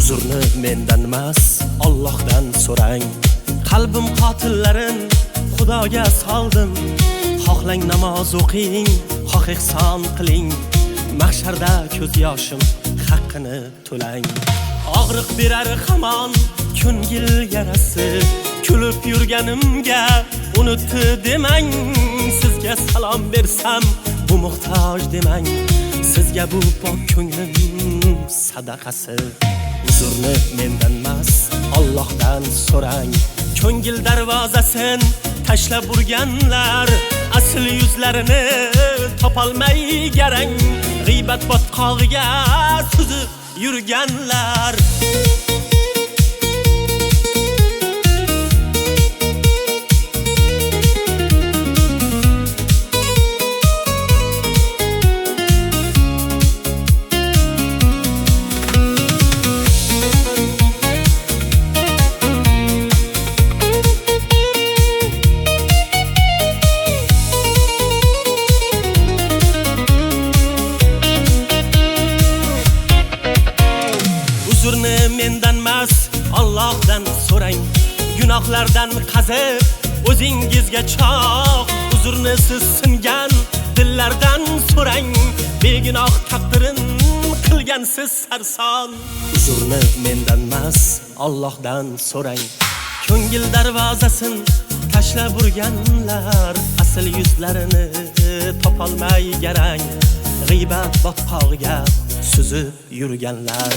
Uzurni mendan emas, Allohdan so'rang. Qalbim qotillarin Xudoga soldim. Xohlang namoz o'qing, xoh ihson qiling. Mahsharda ko'z yoshim haqqini to'lang. Og'riq berar hamon ko'ngil yarasi. Kulib yurganimga unutdi demang. Sizga salom bersam bu muhtoj demang. Sizga bu pok ko'nglim sadaqasi. Uzurni mendan emas, Allohdan so'rang. Ko'ngil darvozasin tashlab urganlar asl yuzlarini topolmay garang. G'iybat botqog'iga suzib yurganlar. Uzurni mendan emas, Allohdan so'rang. Gunohlardan qazib o'zingizga choq. Uzurni siz singan dillardan so'rang. Begunoh taqdirin qilgansiz sarson. Uzurni mendan emas, Allohdan so'rang. Ko'ngil darvozasin tashlab urganlar asl yuzlarini topolmay garang. G'iybat botqog'iga suzib yurganlar.